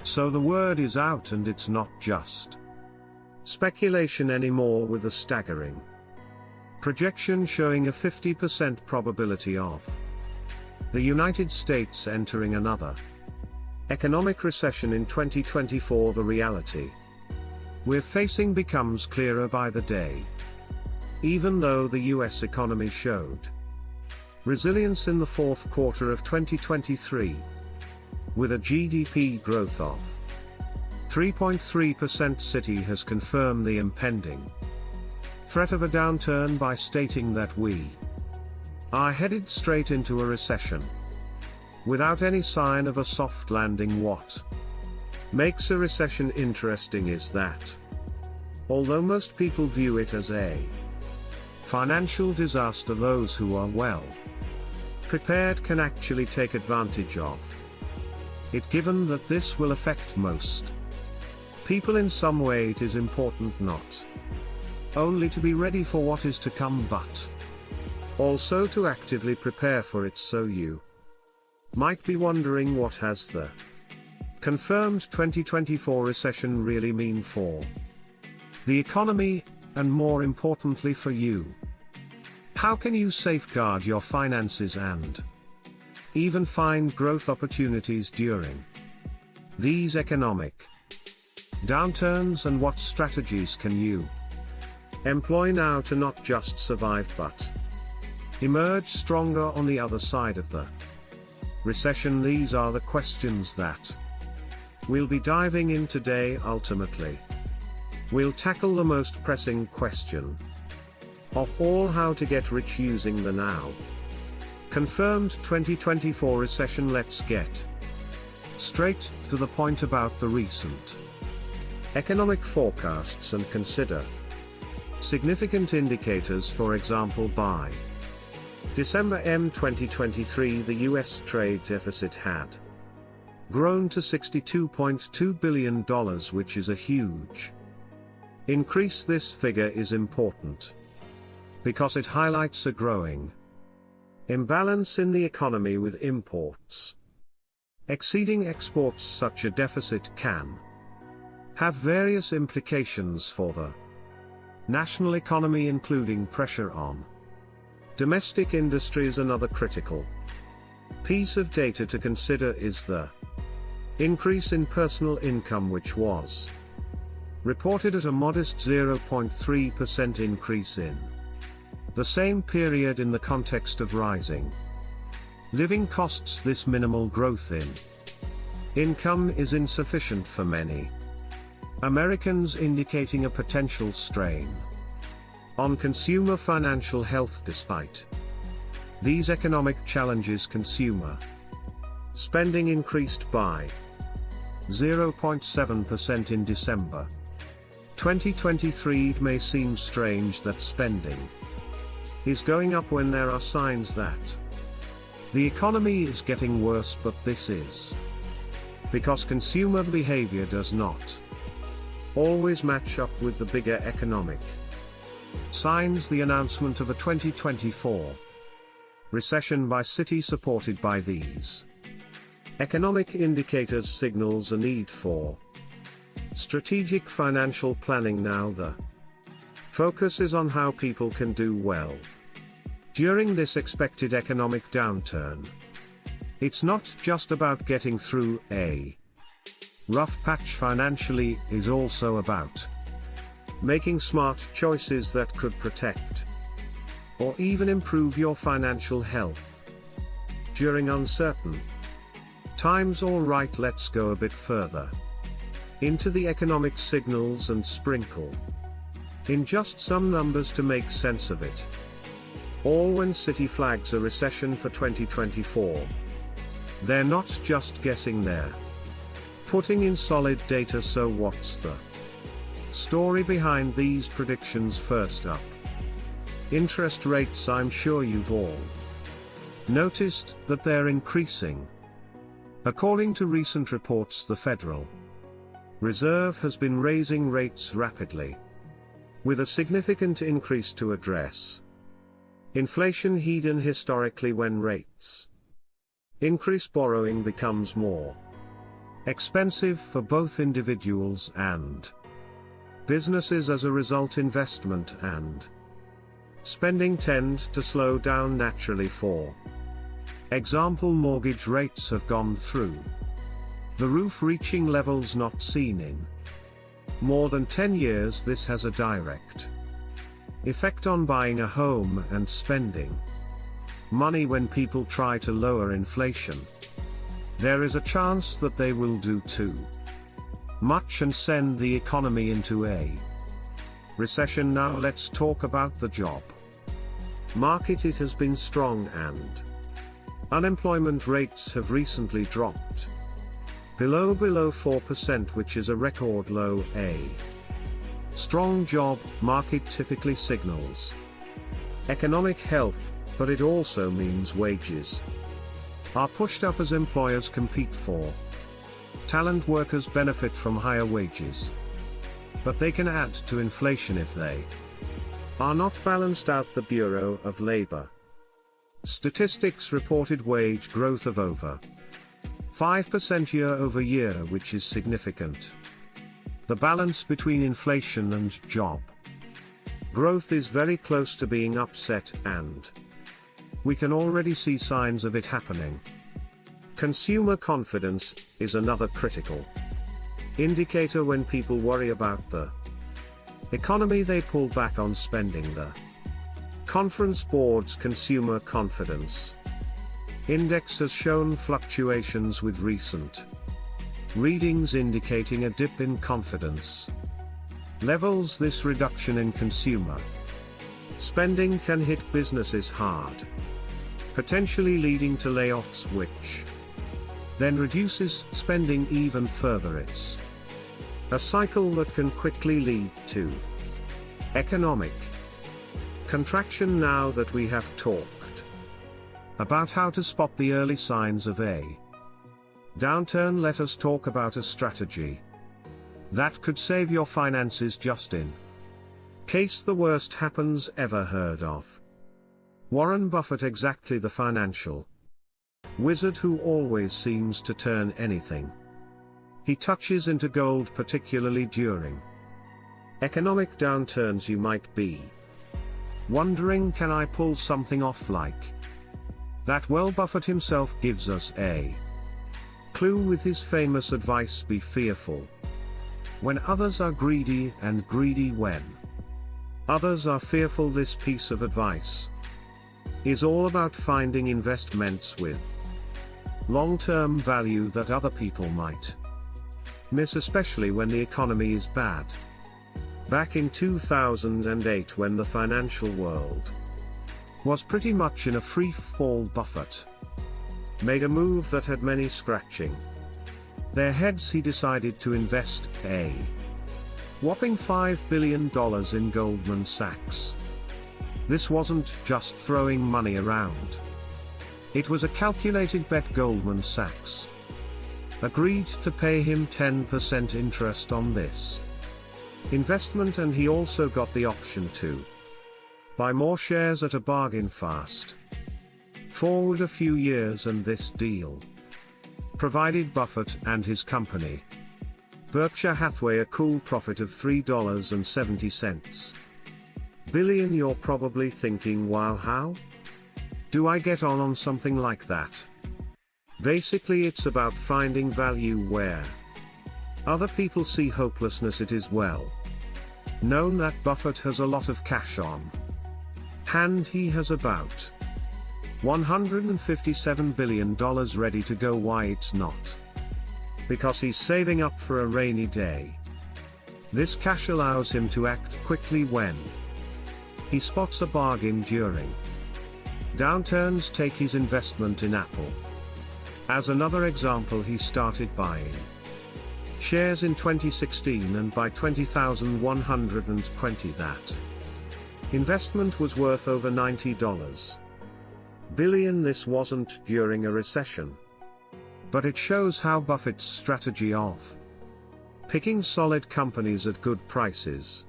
So the word is out, and it's not just speculation anymore, with a staggering projection showing a 50% probability of the United States entering another economic recession in 2024. The reality we're facing becomes clearer by the day. Even though the US economy showed resilience in the fourth quarter of 2023, with a GDP growth of 3.3%, Citi has confirmed the impending threat of a downturn by stating that we are headed straight into a recession, without any sign of a soft landing. What makes a recession interesting is that, although most people view it as a financial disaster, those who are well prepared can actually take advantage of it, given that this will affect most people in some way. It is important not only to be ready for what is to come, but also to actively prepare for it. So you might be wondering, what has the confirmed 2024 recession really mean for the economy, and more importantly for you? How can you safeguard your finances and even find growth opportunities during these economic downturns, and what strategies can you employ now to not just survive but emerge stronger on the other side of the recession? These are the questions that we'll be diving in today. Ultimately, we'll tackle the most pressing question of all: how to get rich using the now confirmed 2024 recession. Let's get straight to the point about the recent economic forecasts and consider significant indicators. For example, by December 2023, the US trade deficit had grown to $62.2 billion, which is a huge increase. This figure is important because it highlights a growing imbalance in the economy, with imports exceeding exports. Such a deficit can have various implications for the national economy, including pressure on domestic industries. Another critical piece of data to consider is the increase in personal income, which was reported at a modest 0.3% increase in the same period. In the context of rising living costs, this minimal growth in income is insufficient for many Americans, indicating a potential strain on consumer financial health. Despite these economic challenges, consumer spending increased by 0.7% in December 2023. It may seem strange that spending is going up when there are signs that the economy is getting worse, but this is because consumer behavior does not always match up with the bigger economic signs. The announcement of a 2024 recession by Citi, supported by these economic indicators, signals a need for strategic financial planning. Now the focus is on how people can do well during this expected economic downturn. It's not just about getting through a rough patch financially, is also about making smart choices that could protect or even improve your financial health during uncertain times. All right, let's go a bit further into the economic signals and sprinkle in just some numbers to make sense of it all. When Citi flags a recession for 2024, they're not just guessing, they're putting in solid data. So what's the story behind these predictions? First up, interest rates. I'm sure you've all noticed that they're increasing. According to recent reports, the Federal Reserve has been raising rates rapidly, with a significant increase to address inflation. Hidden historically, when rates increase, borrowing becomes more Expensive for both individuals and businesses. As a result, investment and spending tend to slow down naturally. For example, mortgage rates have gone through the roof, reaching levels not seen in more than 10 years. This has a direct effect on buying a home and spending money. When people try to lower inflation, there is a chance that they will do too much and send the economy into a recession. Now let's talk about the job market. It has been strong and unemployment rates have recently dropped below 4%, which is a record low. A strong job market typically signals economic health, but it also means wages are pushed up as employers compete for talent. Workers benefit from higher wages, but they can add to inflation if they are not balanced out. The Bureau of Labor Statistics reported wage growth of over 5% year-over-year, which is significant. The balance between inflation and job growth is very close to being upset, and we can already see signs of it happening. Consumer confidence is another critical indicator. When people worry about the economy, they pull back on spending. The Conference Board's Consumer Confidence Index has shown fluctuations, with recent readings indicating a dip in confidence levels. This reduction in consumer spending can hit businesses hard, potentially leading to layoffs, which then reduces spending even further. It's a cycle that can quickly lead to economic contraction. Now that we have talked about how to spot the early signs of a downturn, let us talk about a strategy that could save your finances just in case the worst happens. Ever heard of Warren Buffett? Exactly, the financial wizard who always seems to turn anything he touches into gold, particularly during economic downturns. You might be wondering, can I pull something off like that? Well, Buffett himself gives us a clue with his famous advice: be fearful when others are greedy, and greedy when others are fearful. This piece of advice is all about finding investments with long-term value that other people might miss, especially when the economy is bad. Back in 2008, when the financial world was pretty much in a free fall, Buffett made a move that had many scratching their heads. He decided to invest a whopping $5 billion in Goldman Sachs. This wasn't just throwing money around. It was a calculated bet. Goldman Sachs agreed to pay him 10% interest on this investment, and he also got the option to buy more shares at a bargain. Fast forward a few years, and this deal provided Buffett and his company, Berkshire Hathaway, a cool profit of $3.70 billion. You're probably thinking, wow, how do I get on something like that? Basically, it's about finding value where other people see hopelessness. It is well known that Buffett has a lot of cash on hand. He has about $157 billion ready to go. Why? It's not because he's saving up for a rainy day. This cash allows him to act quickly when he spots a bargain during downturns. Take his investment in Apple as another example. He started buying shares in 2016, and by 20,120 that investment was worth over $90 billion. This wasn't during a recession, but it shows how Buffett's strategy of picking solid companies at good prices